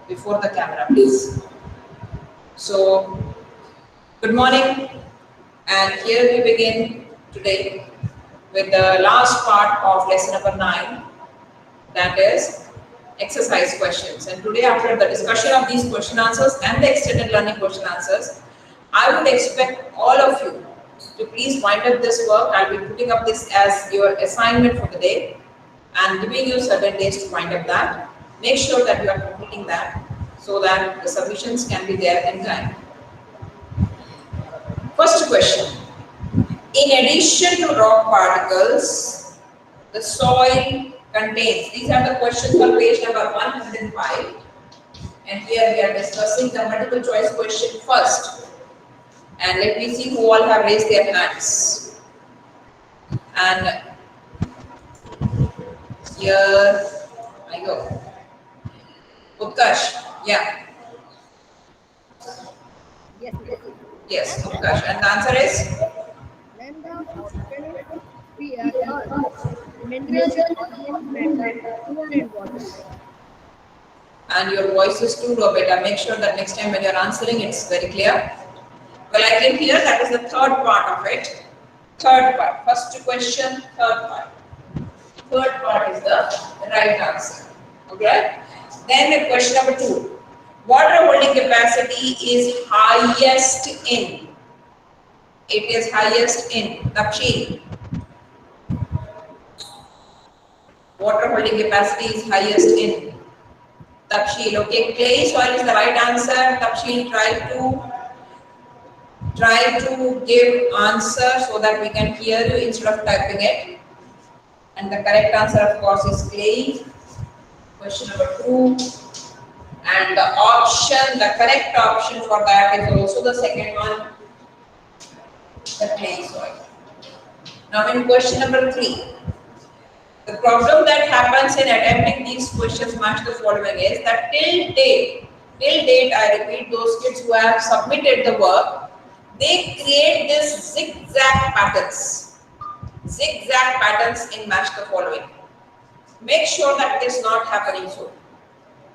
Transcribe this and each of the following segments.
before the camera, please. So, good morning, and here we begin today with the last part of lesson number 9, that is exercise questions. And today, after the discussion of these question answers and the extended learning question answers, I would expect all of you to please wind up this work. I'll be putting up this as your assignment for the day and giving you certain days to wind up that. Make sure that you are completing that so that the submissions can be there in time. First question. In addition to rock particles, the soil contains, these are the questions on page number 105, and here we are discussing the multiple choice question first. And let me see who all have raised their hands. And here I go. Utkarsh, yeah. Yes. Yes, Utkarsh. And the answer is? Then the option is minerals, organic matter, fuel and water. And your voice is too low, beta. Make sure that next time when you're answering, it's very clear. Well, I can hear that is the third part of it. Third part. First question, third part. Third part is the right answer. Okay? Then question number 2. Water holding capacity is highest in. It is highest in Tapshil. Water holding capacity is highest in Tapshil. Okay, clay soil is the right answer. Tapshil, try to give answer so that we can hear you instead of typing it. And the correct answer, of course, is clay. Question number 2. And the option, the correct option for that is also the second one, the clay soil. Now in question number 3, the problem that happens in attempting these questions match the following is that till date, I repeat, those kids who have submitted the work, they create this zigzag patterns in match the following. Make sure that it is not happening so.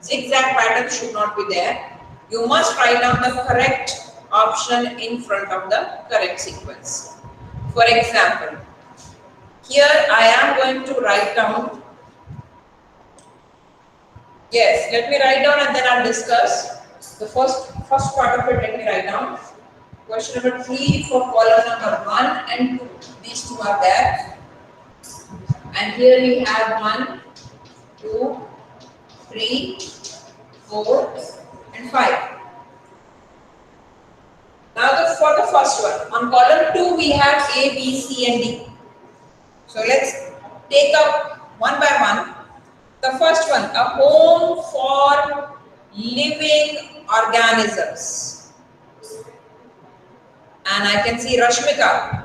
Zigzag patterns should not be there. You must write down the correct option in front of the correct sequence. For example, here I am going to write down, yes, let me write down and then I'll discuss. The first part of it, let me write down. Question number 3 for column number 1 and 2. These two are there. And here we have 1, 2, 3, 4, and 5. Now for the first one, on column 2 we have A, B, C and D. So let's take up one by one. The first one, a home for living organisms. And I can see Rashmika.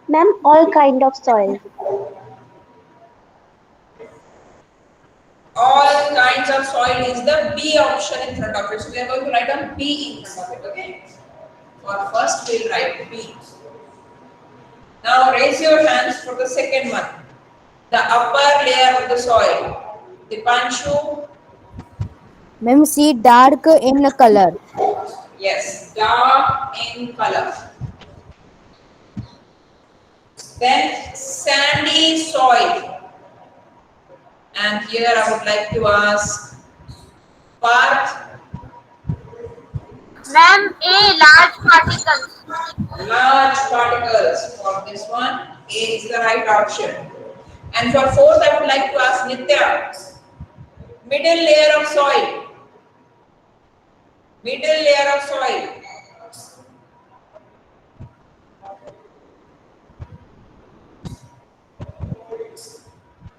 Ma'am, all kind of soil. All kinds of soil is the B option in front of it. So we are going to write down B in front of it, okay? For first we'll write B. Now raise your hands for the second one. The upper layer of the soil. Dipanshu? Ma'am, see dark in color. Yes, dark in color. Then sandy soil. And here I would like to ask Parth. Ma'am, A, large particles. Large particles for this one. A is the right option. And for fourth, I would like to ask Nitya. Middle layer of soil. Middle layer of soil.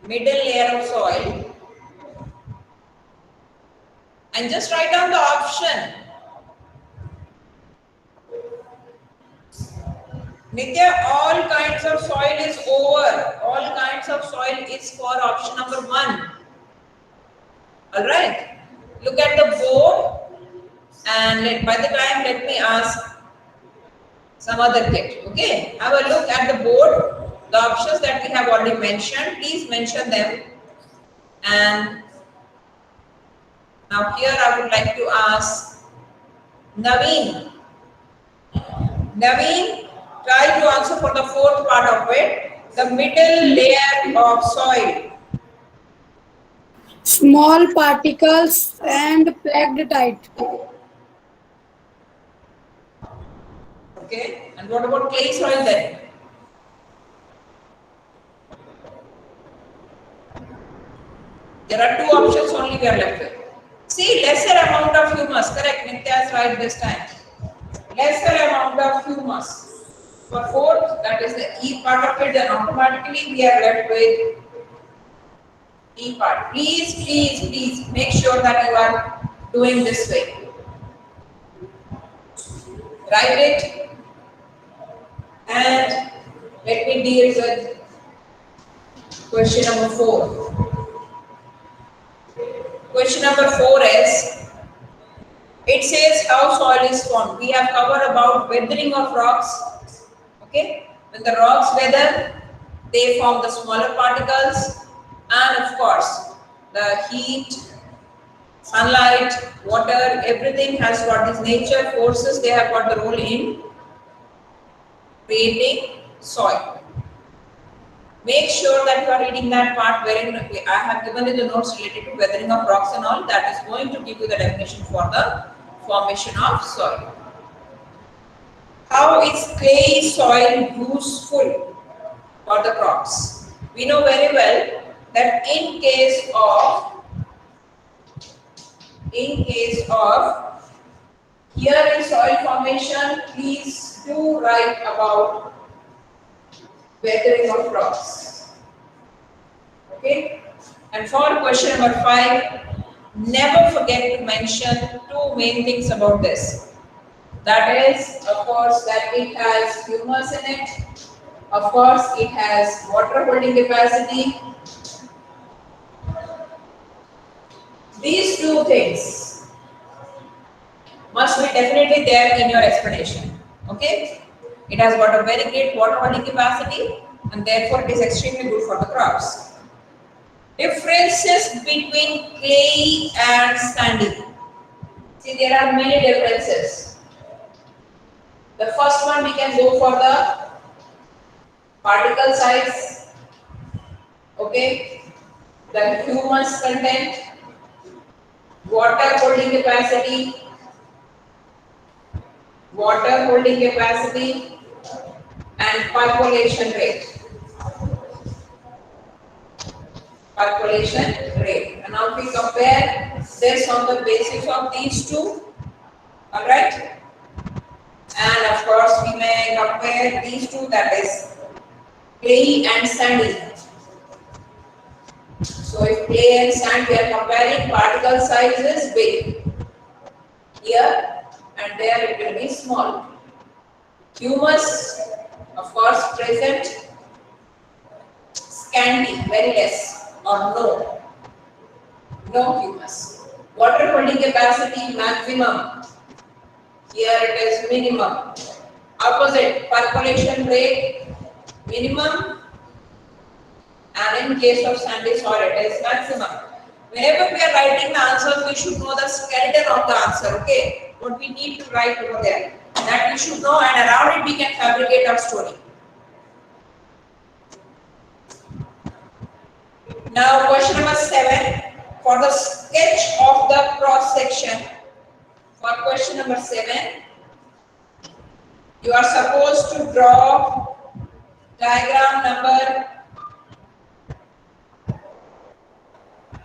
Middle layer of soil. And just write down the option. Nitya, all kinds of soil is over. All kinds of soil is for option number 1. Alright. Look at the board and by the time let me ask some other kid. Okay. Have a look at the board. The options that we have already mentioned, please mention them. And now here I would like to ask Naveen. Naveen, try to answer for the fourth part of it. The middle layer of soil. Small particles and packed tight. Okay. And what about clay soil then? There are two options only we are left with. See, lesser amount of humus. Correct. Nitya is right this time. Lesser amount of humus. For fourth, that is the E part of it, then automatically we are left with E part. Please make sure that you are doing this way. Write it and let me deal with question number 4. Question number 4 is, it says how soil is formed. We have covered about weathering of rocks. Okay, when the rocks weather, they form the smaller particles, and of course, the heat, sunlight, water, everything has got these nature forces. They have got the role in creating soil. Make sure that you are reading that part wherein I have given you the notes related to weathering of rocks and all. That is going to give you the definition for the formation of soil. How is clay soil useful for the crops? We know very well that in case of here in soil formation, please do write about weathering of rocks. Okay? And for question number 5, never forget to mention two main things about this. That is, of course, that it has humus in it. Of course, it has water holding capacity. These two things must be definitely there in your explanation. Okay? It has got a very great water holding capacity and therefore it is extremely good for the crops. Differences between clay and sandy. See, there are many differences. The first one, we can go for the particle size, okay, the humus content, water holding capacity, and percolation rate. And now if we compare this on the basis of these two, all right. And of course, we may compare these two, that is clay and sandy. So if clay and sand we are comparing, particle size is big here and there it will be small. Humus, of course, present, scanty, very less or no humus. Water holding capacity maximum. Here it is minimum. Opposite, percolation rate minimum, and in case of sandy soil it is maximum. Whenever we are writing the answers, we should know the skeleton of the answer. Okay, what we need to write over there, that we should know, and around it we can fabricate our story. Now question number 7, for the sketch of the cross section. For question number 7, you are supposed to draw diagram number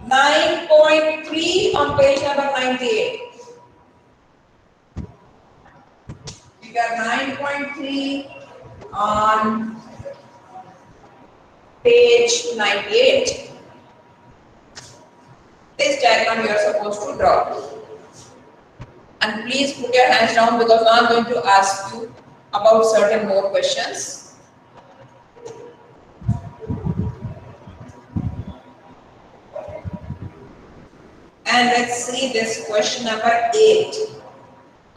9.3 on page number 98. Figure 9.3 on page 98. This diagram you are supposed to draw. And please put your hands down because now I am going to ask you about certain more questions. And let's see this question number 8.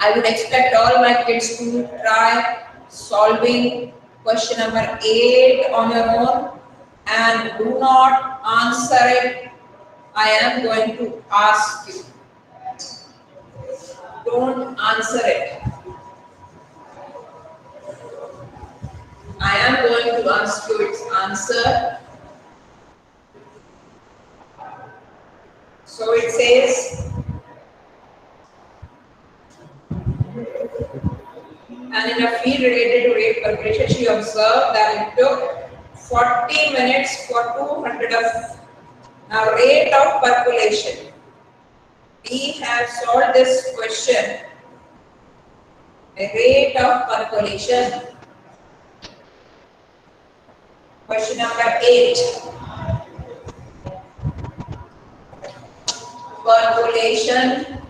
I would expect all my kids to try solving question number 8 on your own and do not answer it I am going to ask you. Don't answer it. I am going to ask you its answer. So it says, and in a field related to rate calculation, she observed that it took 40 minutes for 200 of now rate of percolation. We have solved this question. The rate of percolation. Question number 8. Percolation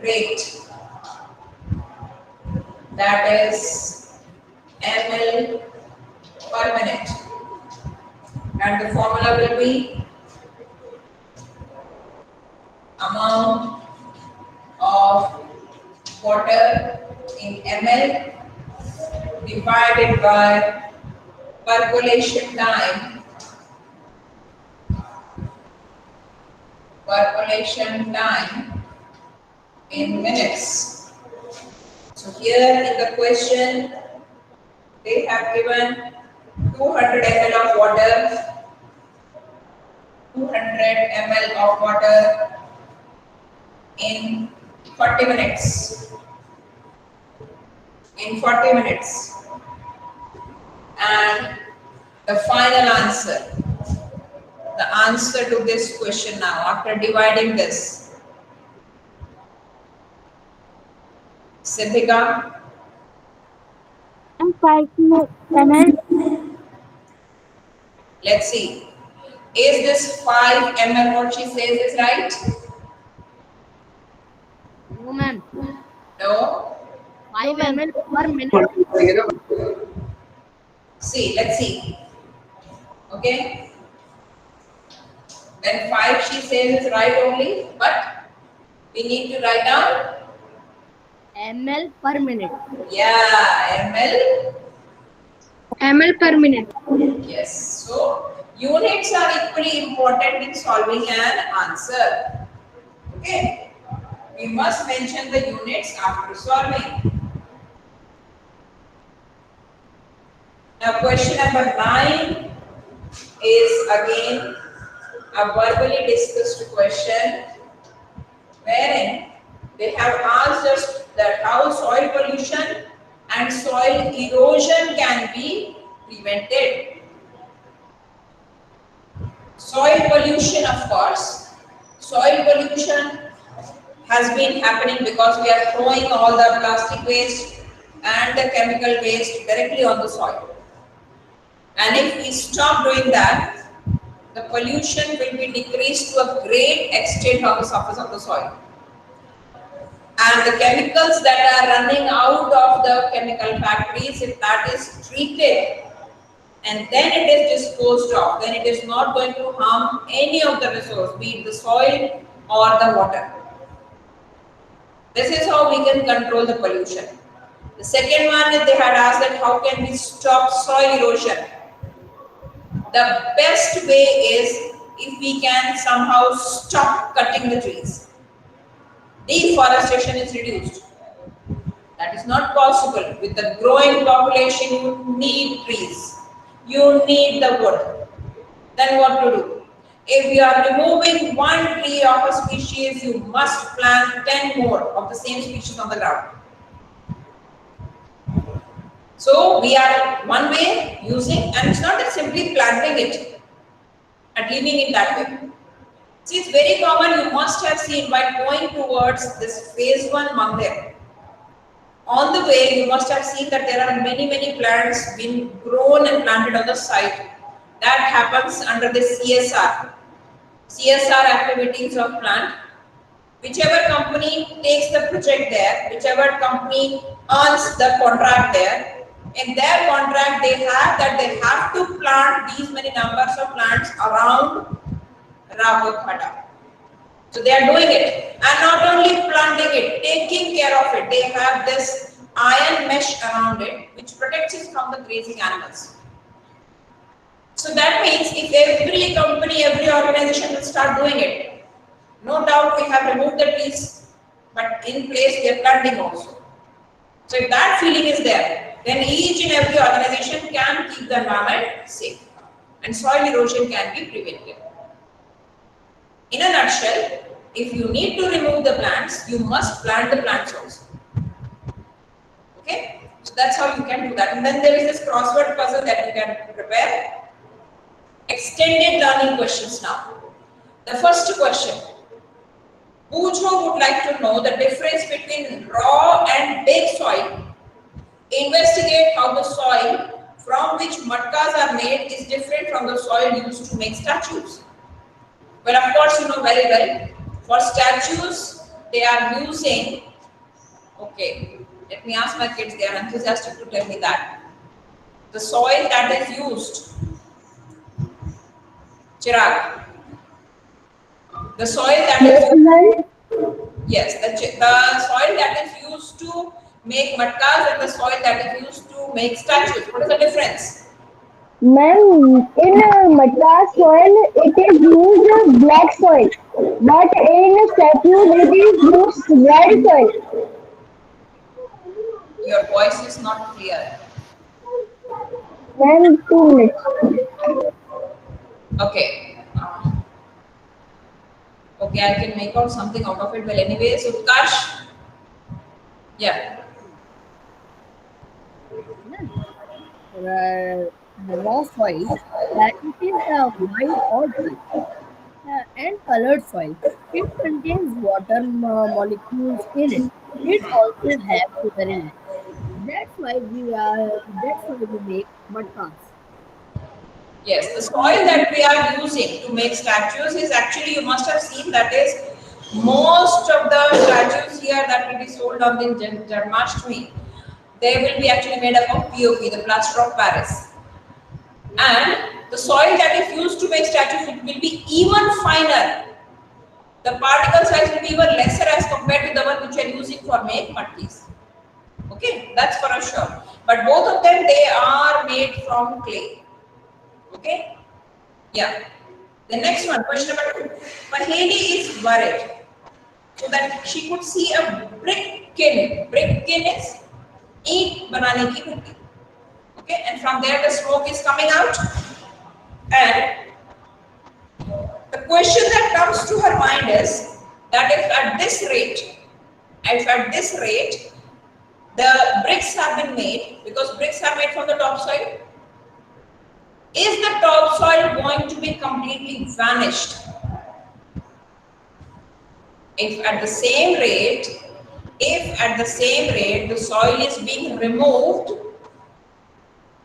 rate. That is ml per minute. And the formula will be amount of water in ml divided by percolation time. Percolation time in minutes. So here in the question, they have given 200 ml of water, 200 ml of water in 40 minutes. In 40 minutes. And the final answer, the answer to this question now, after dividing this. Siddhika? And 5 ml. Let's see. Is this 5 ml what she says is right? No, ma'am. No? 5 ml per minute. See, let's see. Okay? Then 5 she says is right only, but we need to write down. ml per minute. Yeah, ml. ml per minute. Yes. So, units are equally important in solving an answer. Okay? We must mention the units after solving. Now, question number 9 is again a verbally discussed question wherein they have asked us that how soil pollution and soil erosion can be prevented. Soil pollution, of course, soil pollution has been happening because we are throwing all the plastic waste and the chemical waste directly on the soil. And if we stop doing that, the pollution will be decreased to a great extent on the surface of the soil. And the chemicals that are running out of the chemical factories, if that is treated and then it is disposed of, then it is not going to harm any of the resource, be it the soil or the water. This is how we can control the pollution. The second one is they had asked that how can we stop soil erosion? The best way is if we can somehow stop cutting the trees. Deforestation is reduced. That is not possible. With the growing population, you need trees. You need the wood. Then what to do? If you are removing one tree of a species, you must plant 10 more of the same species on the ground. So we are one way using, and it's not that simply planting it and leaving it that way. See, it's very common, you must have seen while going towards this phase 1 mandir. On the way, you must have seen that there are many plants being grown and planted on the site. That happens under the CSR activities of plant. Whichever company takes the project there, whichever company earns the contract there, in their contract they have to plant these many numbers of plants around Raghupata. So they are doing it, and not only planting it, taking care of it. They have this iron mesh around it which protects it from the grazing animals. So that means if every company, every organization will start doing it. No doubt we have removed the trees, but in place we are planting also. So if that feeling is there, then each and every organization can keep the environment safe and soil erosion can be prevented. In a nutshell, if you need to remove the plants, you must plant the plants also. Okay? So that's how you can do that. And then there is this crossword puzzle that you can prepare. Extended learning questions now. The first question. Pujo would like to know the difference between raw and baked soil. Investigate how the soil from which matkas are made is different from the soil used to make statues. Well, of course, you know very well. For statues, they are using. Okay, let me ask my kids. They are enthusiastic to tell me that the soil that is used. Chirag. The soil that is used, yes, the soil that is used to make matkas and the soil that is used to make statues. What is the difference? Ma'am, in matka soil, it is used black soil, but in statues, it is used red soil. Your voice is not clear. Ma'am, 2 minutes. Okay. Okay, I can make out something out of it. Well, anyways, Utkarsh. Yeah. Raw soil, that it is white or dry, and colored soil. It contains water molecules in it. It also has sugar in it. That's why we make matkas. Yes, the soil that we are using to make statues is actually, you must have seen that is most of the statues here that will be sold on the Janmashtami, they will be actually made up of POP, the plaster of Paris. And the soil that is used to make statues, it will be even finer. The particle size will be even lesser as compared to the one which we are using for make matkis. Okay, that's for sure. But both of them, they are made from clay. Okay? Yeah. The next one, question number 2. Paheli is worried so that she could see a brick kiln. Brick kiln is eat banane ki bhatti. Okay, and from there the smoke is coming out. And the question that comes to her mind is that if at this rate, the bricks have been made, because bricks are made from the topsoil, is the topsoil going to be completely vanished? If at the same rate the soil is being removed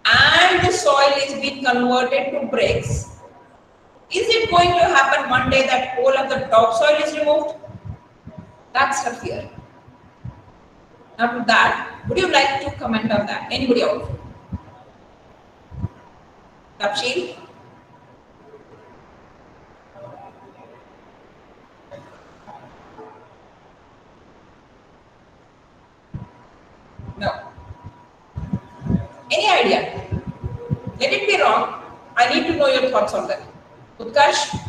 and the soil is being converted to bricks, is it going to happen one day that whole of the topsoil is removed? That's her fear. Now to that, would you like to comment on that? Anybody else? Tapshil? No. Any idea? Let it be wrong. I need to know your thoughts on that. Utkarsh?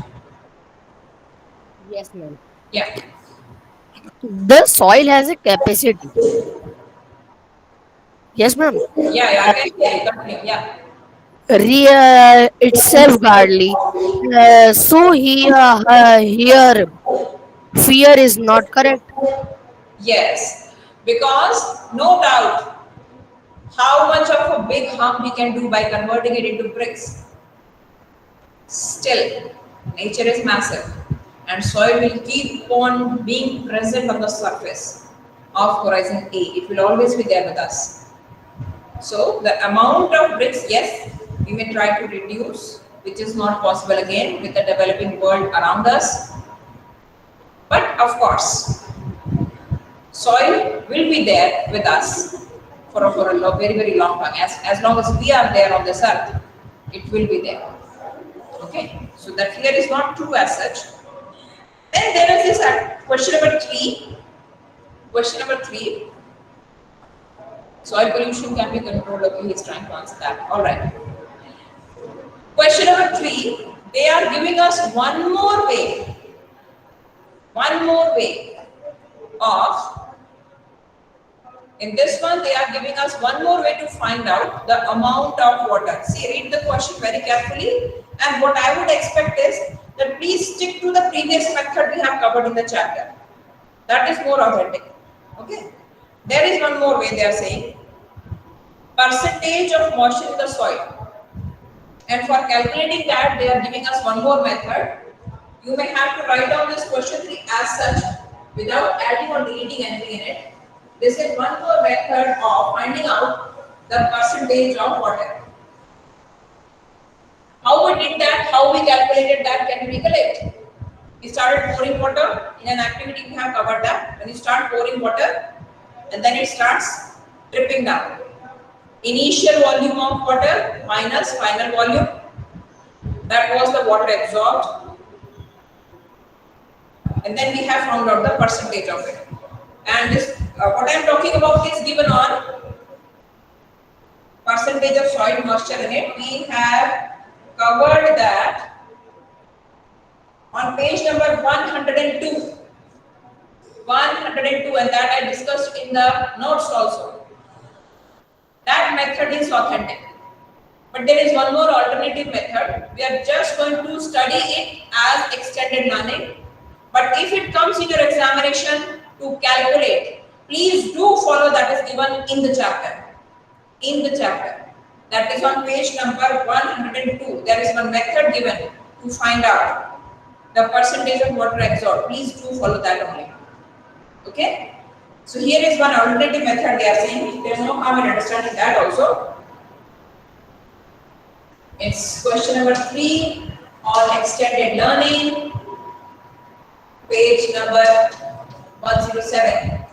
Yes, ma'am. Yeah. The soil has a capacity. Yes, ma'am. Yeah, I can hear you. Continue. Yeah. Itself guardly. So here fear is not correct. Yes. Because no doubt how much of a big harm we can do by converting it into bricks. Still, nature is massive and soil will keep on being present on the surface of horizon A. It will always be there with us. So the amount of bricks, yes, we may try to reduce, which is not possible again with the developing world around us. But of course, soil will be there with us for a very, very long time. As long as we are there on this earth, it will be there. Okay, so that fear is not true as such. Then there is this question number 3. Question number 3. Soil pollution can be controlled. Okay, he's trying to answer that. All right. Question number 3. they are giving us one more way of, in this one they are giving us one more way to find out the amount of water. See, read the question very carefully, and what I would expect is that please stick to the previous method we have covered in the chapter. That is more authentic. Okay, there is one more way. They are saying percentage of moisture in the soil. And for calculating that, they are giving us one more method. You may have to write down this question 3 as such without adding or deleting anything in it. This is one more method of finding out the percentage of water. How we did that, how we calculated that, can you recollect? We started pouring water. In an activity we have covered that. When you start pouring water and then it starts dripping down. Initial volume of water minus final volume, that was the water absorbed, and then we have found out the percentage of it. And this, what I am talking about is given on percentage of soil moisture in it. We have covered that on page number 102, and that I discussed in the notes also. That method is authentic. But there is one more alternative method. We are just going to study it as extended learning. But if it comes in your examination to calculate, please do follow that is given in the chapter. That is on page number 102. There is one method given to find out the percentage of water absorbed. Please do follow that only. Okay? So here is one alternative method they are saying. There is no harm in understanding that also. It's question number 3 on extended learning, page number 107.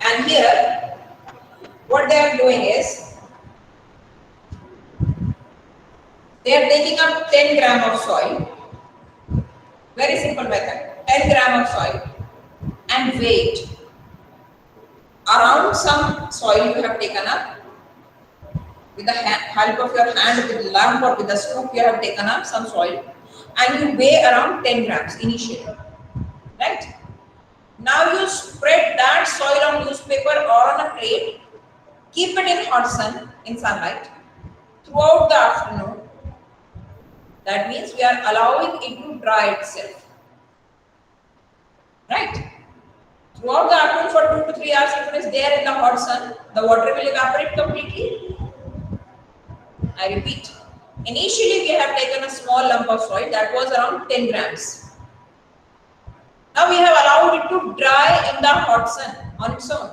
And here, what they are doing is, they are taking up 10 gram of soil. Very simple method. 10 gram of soil and weight. Around some soil you have taken up with the help of your hand, with the lamp or with the scoop you have taken up some soil and you weigh around 10 grams initially. Right? Now you spread that soil on newspaper or on a plate, keep it in hot sun, in sunlight throughout the afternoon. That means we are allowing it to dry itself. Right? Throughout the afternoon for 2 to 3 hours, if it is there in the hot sun, the water will evaporate completely. I repeat, initially we have taken a small lump of soil that was around 10 grams. Now we have allowed it to dry in the hot sun on its own.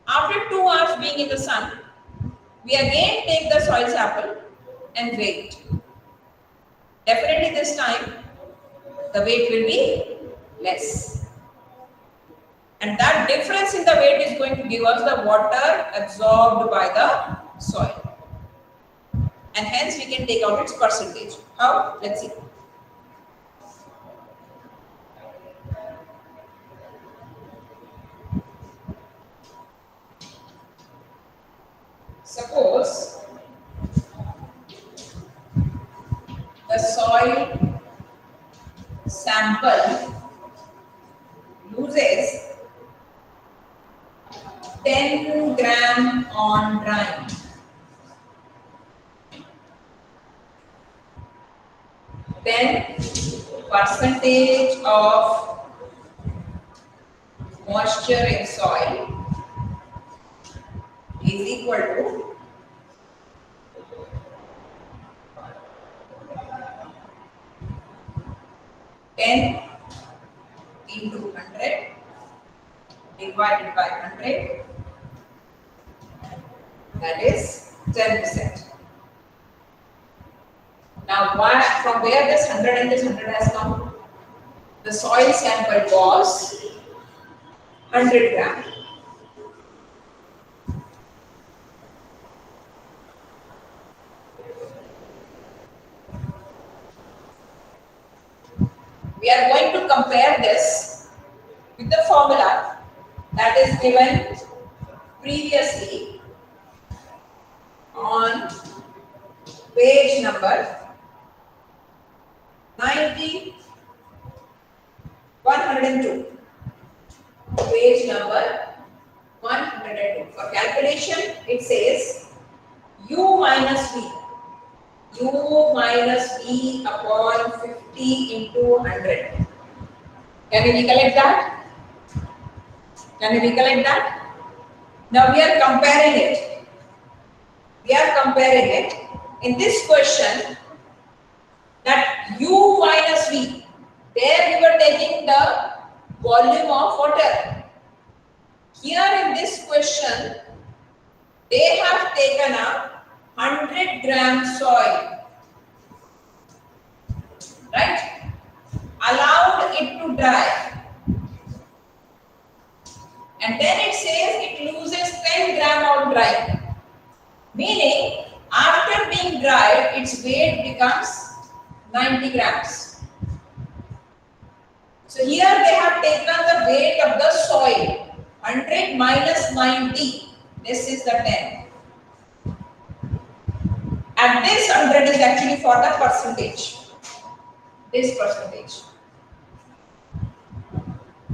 After 2 hours being in the sun, we again take the soil sample and weigh it. Definitely this time, the weight will be less. And that difference in the weight is going to give us the water absorbed by the soil. And hence we can take out its percentage. How? Let's see. Suppose the soil sample loses 10 gram on drying. Then percentage of moisture in soil is equal to 10 into 100 divided by 100, that is 10%. Now, from where this 100 and this 100 has come? The soil sample was 100 gram. We are going to compare this with the formula that is given previously on page number 90, 102. Page number 102. For calculation, it says u minus v. U minus v upon 50 into 100. Can you recollect that? Can you recollect that? Now we are comparing it. We are comparing it. In this question, that u minus v, there we were taking the volume of water. Here in this question, they have taken a 100 gram soil, right? Allowed it to dry. And then it says it loses 10 gram on drying. Meaning, after being dried, its weight becomes 90 grams. So here they have taken the weight of the soil. 100 minus 90. This is the 10. And this 100 is actually for the percentage. This percentage.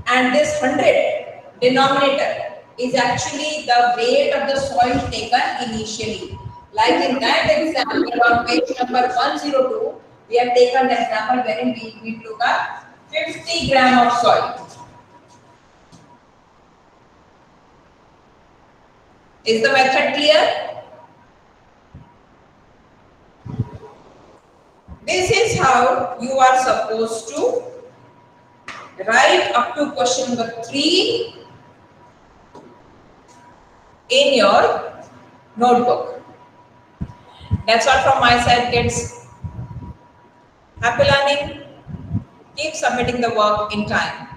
And this 100 denominator is actually the weight of the soil taken initially. Like in that example on page number 102, we have taken the example wherein we took a 50 gram of soil. Is the method clear? This is how you are supposed to write up to question number 3 in your notebook. That's all from my side, kids. Happy learning. Keep submitting the work in time.